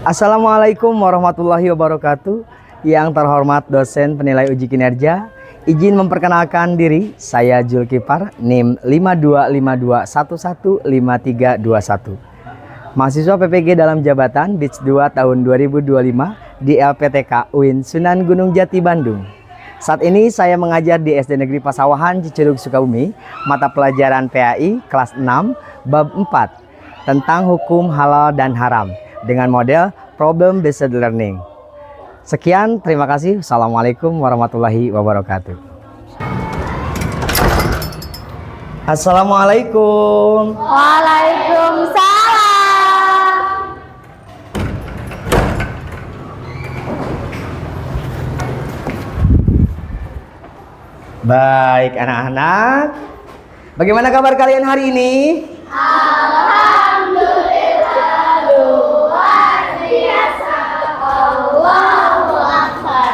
Assalamualaikum warahmatullahi wabarakatuh. Yang terhormat dosen penilai uji kinerja, izin memperkenalkan diri. Saya Zulkifar, NIM 5252115321. Mahasiswa PPG dalam jabatan BITS 2 tahun 2025 di LPTK UIN Sunan Gunung Jati Bandung. Saat ini saya mengajar di SD Negeri Pasawahan Cicurug Sukabumi, mata pelajaran PAI kelas 6 bab 4 tentang hukum halal dan haram dengan model problem based learning. Sekian, terima kasih. Assalamualaikum warahmatullahi wabarakatuh. Assalamualaikum. Waalaikumsalam. Baik anak-anak, bagaimana kabar kalian hari ini? Alhamdulillah, luar biasa. Allahu Akbar.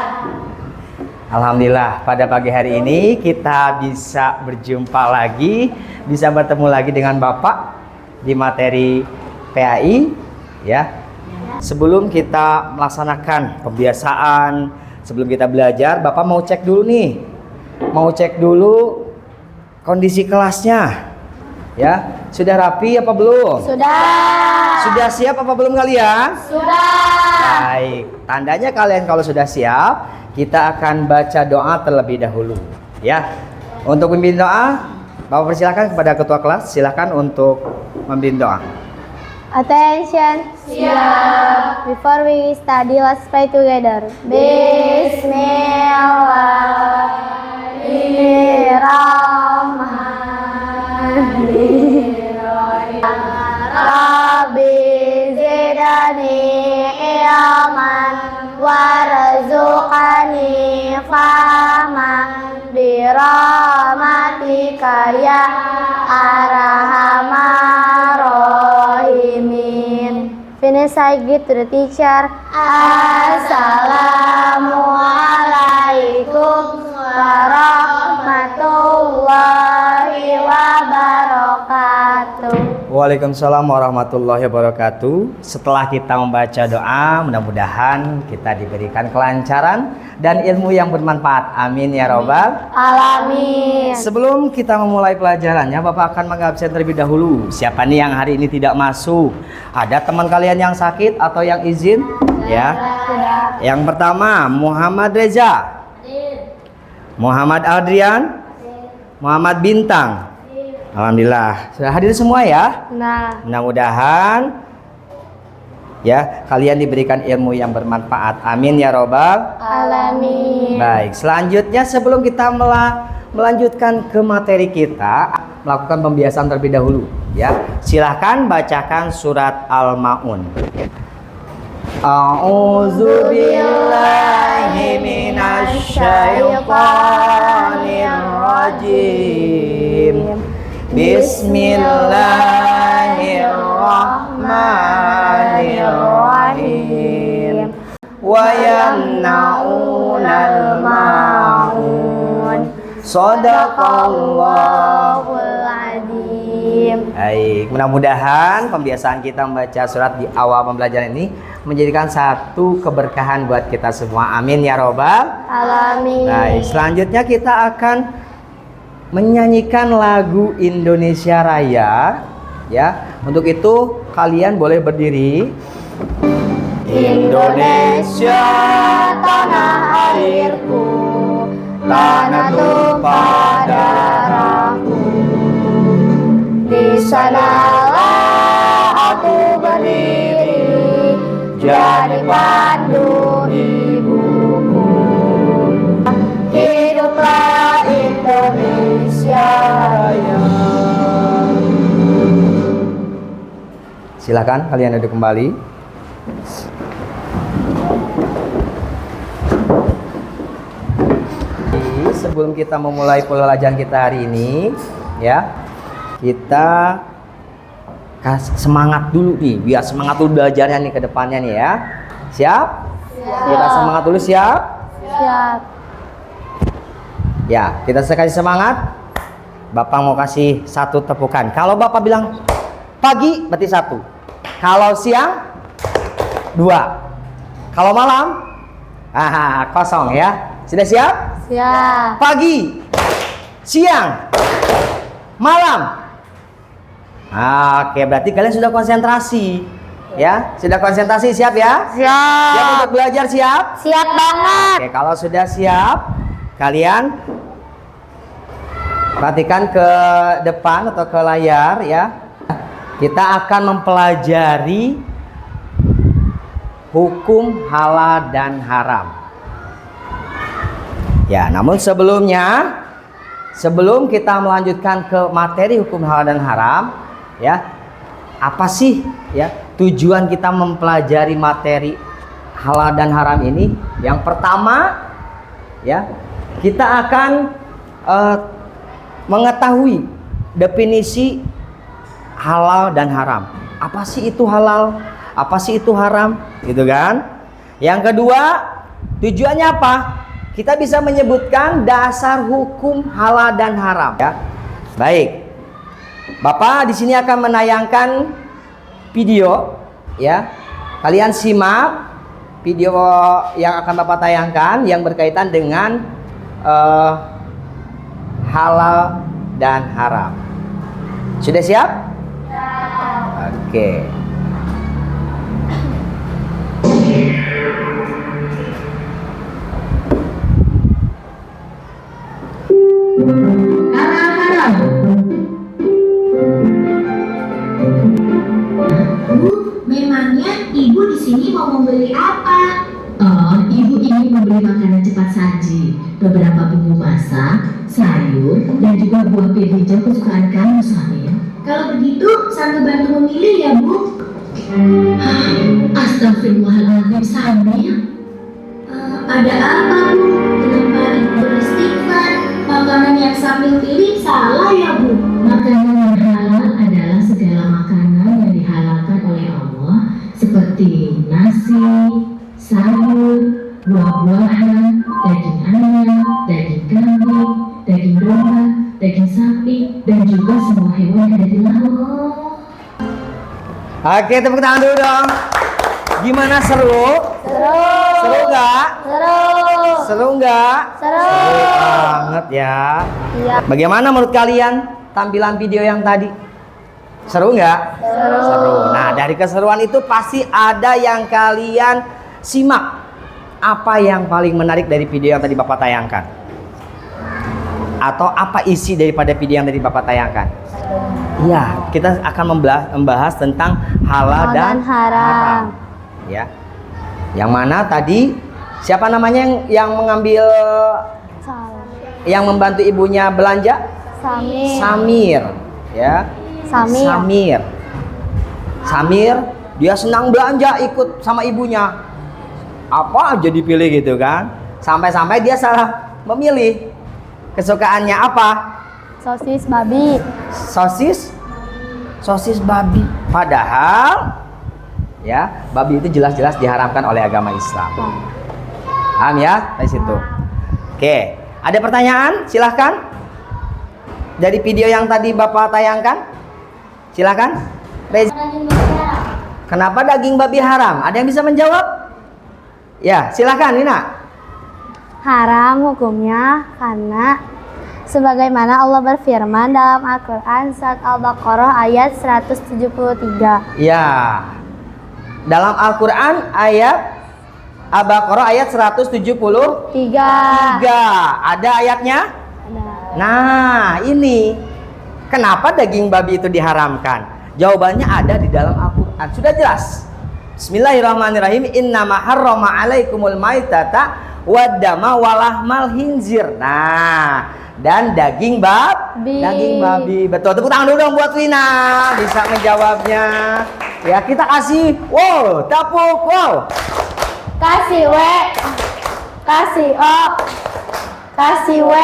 Alhamdulillah, pada pagi hari ini kita bisa berjumpa lagi, bisa bertemu lagi dengan Bapak di materi PAI ya. Sebelum kita melaksanakan pembiasaan, sebelum kita belajar, Bapak mau cek dulu nih. Mau cek dulu kondisi kelasnya. Ya, sudah rapi apa belum? Sudah siap apa belum kalian? Sudah. Baik, tandanya kalian kalau sudah siap, kita akan baca doa terlebih dahulu, ya. Untuk memimpin doa, Bapak persilakan kepada ketua kelas, silakan untuk memimpin doa. Attention. Siap. Before we study, let's pray together. Bismillahirrahmanirrahim. Rabbi zidni ilman warzuqni fahman birahmatika ya arhamar rahimin. Finish, I give to the teacher. Assalamualaikum warahmatullahi wabarakatuh. Waalaikumsalam warahmatullahi wabarakatuh. Setelah kita membaca doa, mudah-mudahan kita diberikan kelancaran dan ilmu yang bermanfaat. Amin ya robbal Alamin. Sebelum kita memulai pelajarannya, Bapak akan mengabsen terlebih dahulu. Siapa nih yang hari ini tidak masuk? Ada teman kalian yang sakit atau yang izin? Ya. Yang pertama, Muhammad Reza, Muhammad Adrian, Muhammad Bintang. Alhamdulillah sudah hadir semua ya. Nah, Mudah-mudahan ya kalian diberikan ilmu yang bermanfaat. Amin ya robbal alamin. Baik, selanjutnya sebelum kita melanjutkan ke materi kita, melakukan pembiasaan terlebih dahulu ya. Silahkan bacakan surat Al-Maun. A'udzu billahi minasy syaithanir rajim. Bismillahirrahmanirrahim. Wa yamna'unal ma'un. Shadaqallahul Azim. Baik, mudah-mudahan pembiasaan kita membaca surat di awal pembelajaran ini menjadikan satu keberkahan buat kita semua. Amin ya robbal Alamin. Baik, selanjutnya kita akan menyanyikan lagu Indonesia Raya ya. Untuk itu kalian boleh berdiri. Indonesia tanah airku, tanah tumpah darahku. Di sanalah aku berdiri, jadi pandu ibuku. Hiduplah Indonesia Raya. Silakan kalian duduk kembali. Sebelum kita memulai pelajaran kita hari ini, ya, kita kasih semangat dulu nih, biar semangat dulu belajarnya nih ke depannya nih ya. Siap? Kita semangat dulu, siap? Siap. Ya, kita kasih semangat. Bapak mau kasih satu tepukan. Kalau Bapak bilang pagi, berarti satu. Kalau siang, 2. Kalau malam, kosong ya. Sudah siap? Siap. Pagi, siang, malam. Oke, berarti kalian sudah konsentrasi. Ya, sudah konsentrasi, siap ya? Siap. Siap untuk belajar, siap? Siap banget. Oke, kalau sudah siap, kalian perhatikan ke depan atau ke layar ya. Kita akan mempelajari hukum halal dan haram. Ya, namun sebelum kita melanjutkan ke materi hukum halal dan haram, ya, apa sih ya tujuan kita mempelajari materi halal dan haram ini? Yang pertama, ya, kita akan mengetahui definisi halal dan haram. Apa sih itu halal? Apa sih itu haram? Gitu kan? Yang kedua, tujuannya apa? Kita bisa menyebutkan dasar hukum halal dan haram. Ya, baik. Bapak di sini akan menayangkan video, ya. Kalian simak video yang akan Bapak tayangkan yang berkaitan dengan halal dan haram. Sudah siap? Oke. Memangnya ibu di sini mau membeli apa? Oh, ibu ini membeli makanan cepat saji, beberapa bumbu masak, sayur, dan juga buah pir hijau kesukaan kamu, Samir. Kalau begitu, sambil bantu memilih ya, Bu. Astagfirullahaladzim, Samir. Ada apa, Bu? Kenapa ibu beristighfar? Makanan yang sambil pilih salah ya, Bu? Makanan yang halal adalah segala makanan yang dihalalkan oleh Allah, seperti nasi, sayur, buah-buahan, daging ayam, daging kambing, daging domba, daging sapi, dan juga semua hewan yang ada di laut. Oke, tepuk tangan dulu dong. Gimana, seru? Seru. Seru nggak? Seru. Seru nggak? Seru. Seru banget ya. Iya. Bagaimana menurut kalian tampilan video yang tadi? Seru nggak? Seru. Seru. Nah, dari keseruan itu pasti ada yang kalian simak. Apa yang paling menarik dari video yang tadi Bapak tayangkan? Atau apa isi daripada video yang tadi Bapak tayangkan? Ya, kita akan membahas tentang halal dan haram. Ya. Yang mana tadi siapa namanya yang mengambil, yang membantu ibunya belanja? Samir. Samir, ya. Samir. Samir, dia senang belanja ikut sama ibunya. Apa aja dipilih gitu kan? Sampai-sampai dia salah memilih. Kesukaannya apa? Sosis babi. Sosis babi. Padahal ya, babi itu jelas-jelas diharamkan oleh agama Islam. Paham ya dari situ? Oke, ada pertanyaan? Silahkan. Dari video yang tadi Bapak tayangkan, silahkan. Kenapa daging babi haram? Ada yang bisa menjawab? Ya, silahkan Nina. Haram hukumnya karena sebagaimana Allah berfirman dalam Al-Quran surat Al-Baqarah ayat 173. Ya, dalam Al-Quran ayat Al-Baqarah ayat 173. Ada ayatnya? Ada. Nah, ini kenapa daging babi itu diharamkan? Jawabannya ada di dalam Al-Quran. Sudah jelas. Bismillahirrahmanirrahim. Innama harrama alaikumul maitata waddama walahmal hinzir. Nah, dan daging babi. Betul. Tepuk tangan dulu dong buat Wina. Bisa menjawabnya. Ya, kita kasih wow, tepuk wow. Kasih W. Kasih O. Kasih W.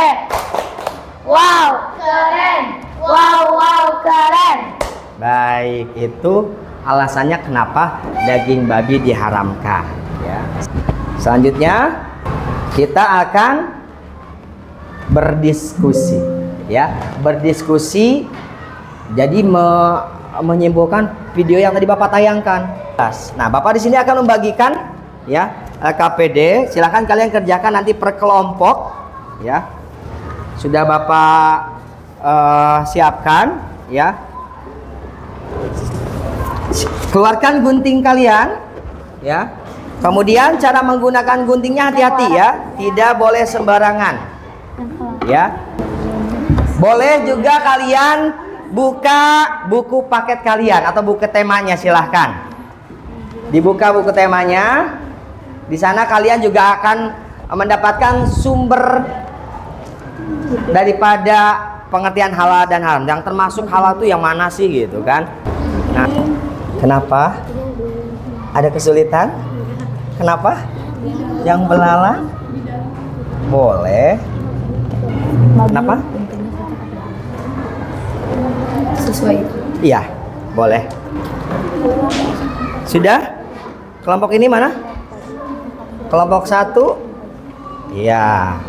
Wow, keren. Wow, keren. Baik, itu alasannya kenapa daging babi diharamkan ya. Selanjutnya kita akan berdiskusi ya. Berdiskusi jadi menyimpulkan video yang tadi Bapak tayangkan. Nah, Bapak di sini akan membagikan ya LKPD. Silahkan kalian kerjakan nanti per kelompok ya. Sudah Bapak siapkan ya. Keluarkan gunting kalian ya. Kemudian cara menggunakan guntingnya hati-hati ya, tidak boleh sembarangan ya. Boleh juga kalian buka buku paket kalian atau buku temanya, silahkan dibuka buku temanya. Di sana kalian juga akan mendapatkan sumber daripada pengertian halal dan haram, yang termasuk halal itu yang mana sih gitu kan. Nah, kenapa ada kesulitan? Kenapa? Yang belalang? Boleh. Kenapa? Sesuai. Iya, boleh. Sudah? Kelompok ini mana? Kelompok 1? Iya.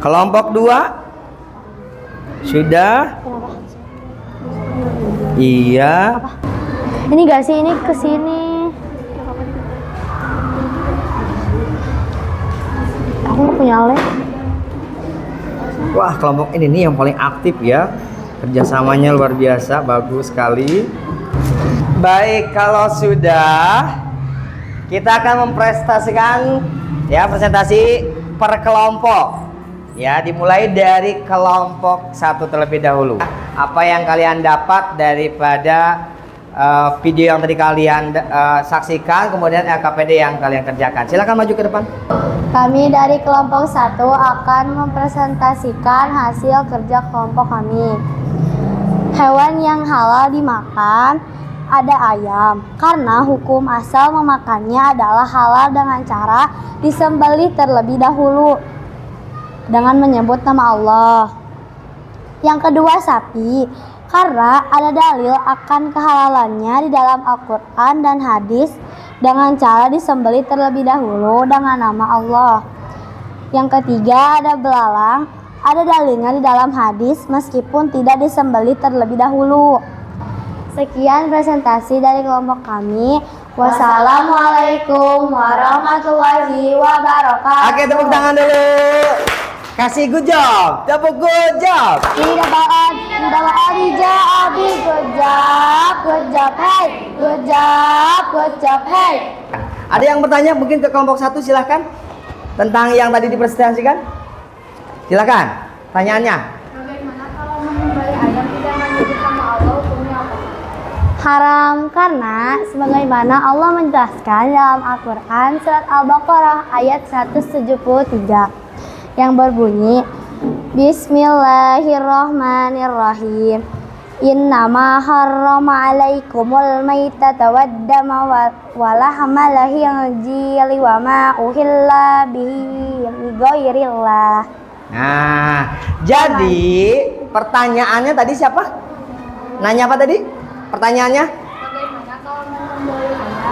Kelompok 2? Sudah? Iya. Ini gak sih, ini kesini. Aku nggak punya lem. Wah, kelompok ini nih yang paling aktif ya. Kerjasamanya luar biasa, bagus sekali. Baik, kalau sudah, kita akan mempresentasikan ya, presentasi per kelompok. Ya, dimulai dari kelompok 1 terlebih dahulu. Apa yang kalian dapat daripada video yang tadi kalian saksikan, kemudian LKPD yang kalian kerjakan. Silakan maju ke depan. Kami dari kelompok 1 akan mempresentasikan hasil kerja kelompok kami. Hewan yang halal dimakan ada ayam, karena hukum asal memakannya adalah halal dengan cara disembelih terlebih dahulu dengan menyebut nama Allah. Yang kedua sapi, karena ada dalil akan kehalalannya di dalam Al-Quran dan hadis dengan cara disembelih terlebih dahulu dengan nama Allah. Yang ketiga ada belalang, ada dalilnya di dalam hadis meskipun tidak disembelih terlebih dahulu. Sekian presentasi dari kelompok kami. Wassalamualaikum warahmatullahi wabarakatuh. Oke, tepuk tangan dulu. Kasih good job, tepuk good job. Tidak abi, good job, hey, good job, hey. Ada yang bertanya mungkin ke kelompok 1, silahkan. Tentang yang tadi dipresentasikan. Silahkan, pertanyaannya. Bagaimana kalau menyembelih ayam tidak menyebut nama Allah, hukumnya apa? Haram, karena sebagaimana Allah menjelaskan dalam Al-Quran surat Al-Baqarah ayat 173 yang berbunyi Bismillahirrahmanirrahim. Innama harrama alaikumul maitata waddama wa lahmal khinziri wa ma uhilla bihi ligairillah. Nah, jadi pertanyaannya tadi siapa? Nanya apa tadi? Pertanyaannya?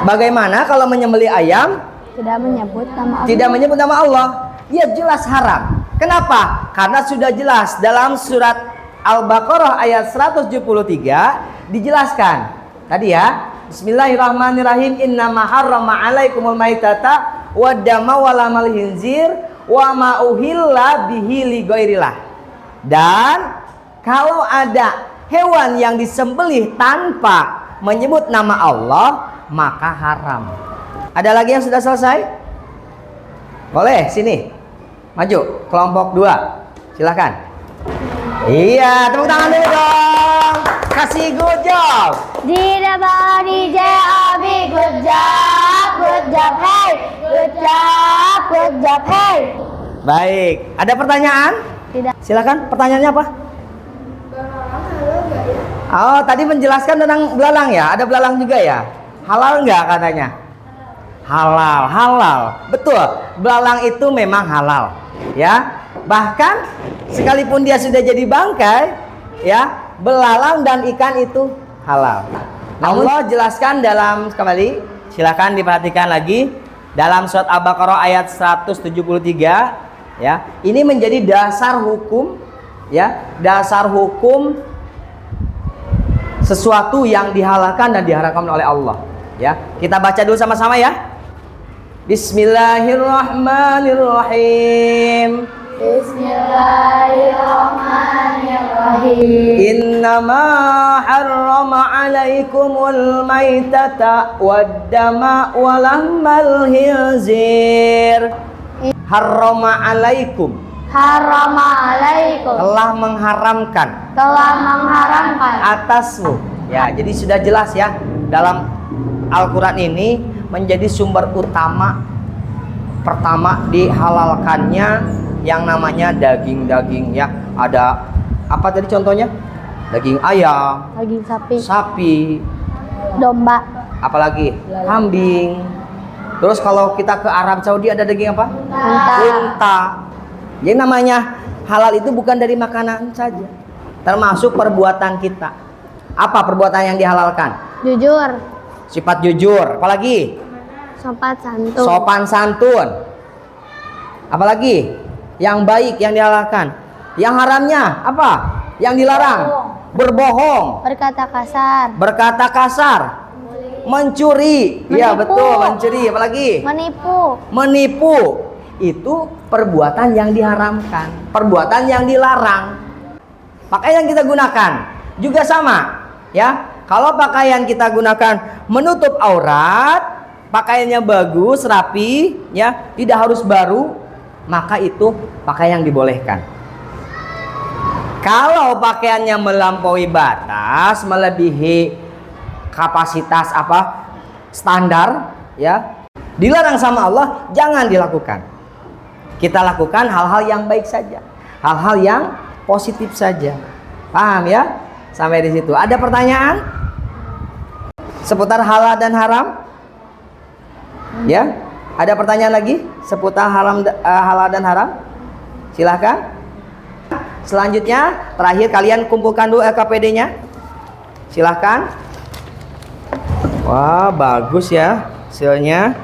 Bagaimana kalau menyembelih ayam Tidak menyebut nama Allah. tidak menyebut nama Allah? Ya jelas haram. Kenapa? Karena sudah jelas dalam surat Al-Baqarah ayat 173 dijelaskan. Tadi ya, Bismillahirrahmanirrahim. Innama harrama alaikumul maitata waddama wa lahmal khinzir wa ma uhilla bihi ligairillah. Dan kalau ada hewan yang disembelih tanpa menyebut nama Allah, maka haram. Ada lagi yang sudah selesai? Boleh, sini. Maju, kelompok 2. Silakan. Iya, tepuk tangan dulu dong. Kasih good job. Tidak bani abi, good job, hey, good job, hey. Baik, ada pertanyaan? Tidak. Silakan, pertanyaannya apa? Oh, tadi menjelaskan tentang belalang ya. Ada belalang juga ya. Halal nggak katanya? Halal, halal. Betul. Belalang itu memang halal, ya. Bahkan sekalipun dia sudah jadi bangkai, ya, belalang dan ikan itu halal. Allah jelaskan dalam, kembali, silakan diperhatikan lagi dalam surat Al-Baqarah ayat 173, ya. Ini menjadi dasar hukum, ya, dasar hukum sesuatu yang dihalalkan dan diharamkan oleh Allah. Ya, kita baca dulu sama-sama ya. Bismillahirrahmanirrahim. Bismillahirrahmanirrahim. Innama harrama alaikumul maitata waddama walahmal khinzir. Harrama alaikum, Harama alaikum. telah mengharamkan Telah mengharamkan. atasmu. Ya, jadi sudah jelas ya, dalam Al-Quran ini menjadi sumber utama pertama dihalalkannya yang namanya daging-daging ya. Ada apa tadi contohnya? Daging ayam, Daging sapi. sapi, Domba. apalagi kambing. Terus kalau kita ke Arab Saudi ada daging apa? Unta. Unta. Jadi namanya halal itu bukan dari makanan saja, termasuk perbuatan kita. Apa perbuatan yang dihalalkan? Jujur. Sifat jujur, apalagi Sopan santun. sopan santun, apalagi yang baik yang dihalalkan. Yang haramnya apa? Yang dilarang? Berbohong, Berkata kasar. berkata kasar, mencuri. Iya Menipu. betul, mencuri. Apalagi Menipu. menipu. Itu perbuatan yang diharamkan, perbuatan yang dilarang. Pakaian yang kita gunakan juga sama ya. Kalau pakaian kita gunakan menutup aurat, pakaiannya bagus, rapi ya, tidak harus baru, maka itu pakaian yang dibolehkan. Kalau pakaiannya melampaui batas, melebihi kapasitas apa standar ya, dilarang sama Allah, jangan dilakukan. Kita lakukan hal-hal yang baik saja, hal-hal yang positif saja. Paham ya? Sampai di situ. Ada pertanyaan seputar halal dan haram? Ya? Ada pertanyaan lagi seputar halal dan haram? Silahkan. Selanjutnya, terakhir kalian kumpulkan dulu LKPD-nya. Silahkan. Wah, bagus ya hasilnya.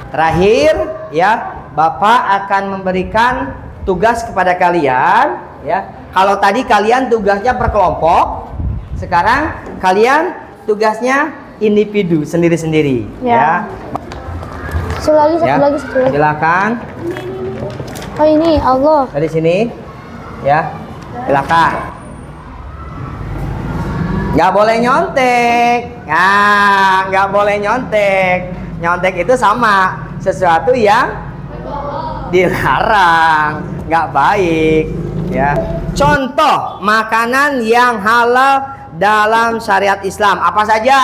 Terakhir ya, Bapak akan memberikan tugas kepada kalian ya. Kalau tadi kalian tugasnya per kelompok, sekarang kalian tugasnya individu sendiri-sendiri ya. Satu lagi. Silakan Oh ini Allah. dari sini ya. Silakan. Nggak boleh nyontek. Nah, nggak boleh nyontek. Nyontek itu sama sesuatu yang dilarang, nggak baik ya. Contoh makanan yang halal dalam syariat Islam apa saja?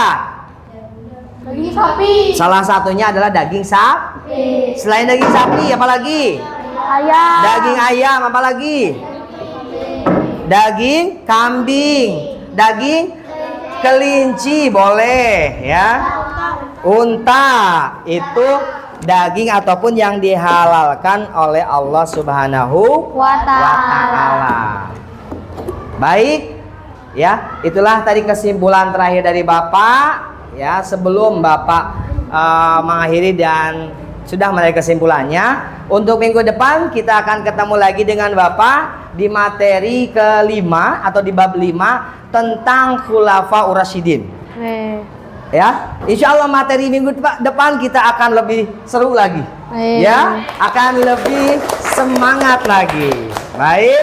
Daging sapi. Salah satunya adalah daging sapi. Selain daging sapi apa lagi? Ayam. Daging ayam apa lagi? Daging kambing, daging kelinci boleh ya. Unta itu daging ataupun yang dihalalkan oleh Allah Subhanahu Wa ta'ala. ta'ala. Baik, ya, itulah tadi kesimpulan terakhir dari Bapak. Ya, sebelum Bapak mengakhiri dan sudah mulai kesimpulannya, untuk minggu depan kita akan ketemu lagi dengan Bapak di materi kelima atau di bab 5 tentang Khulafaur Rasyidin. Ya, insya Allah materi minggu depan kita akan lebih seru lagi, ya, akan lebih semangat lagi. Baik,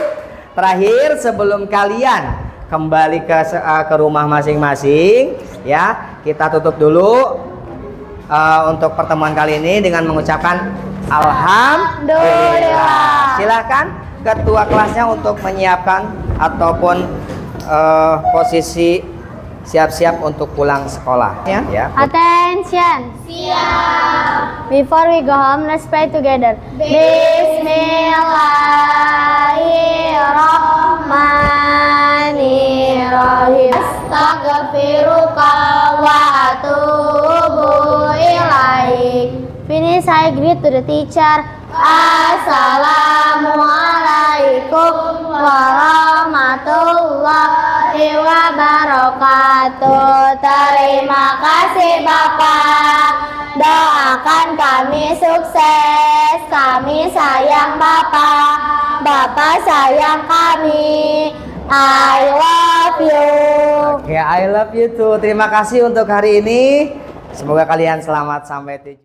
terakhir sebelum kalian kembali ke rumah masing-masing, ya, kita tutup dulu untuk pertemuan kali ini dengan mengucapkan Alhamdulillah. Silakan ketua kelasnya untuk menyiapkan ataupun posisi siap-siap untuk pulang sekolah ya. Attention. Siap. Before we go home, let's pray together. Bismillahirrahmanirrahim. Astaghfiruka wa atubu ilaik. Finish, I greet to the teacher. Assalamualaikum warahmatullahi wabarakatuh. Terima kasih Bapak. Doakan kami sukses. Kami sayang Bapak. Bapak sayang kami. I love you. Oke, I love you too. Terima kasih untuk hari ini. Semoga kalian selamat sampai tujuan.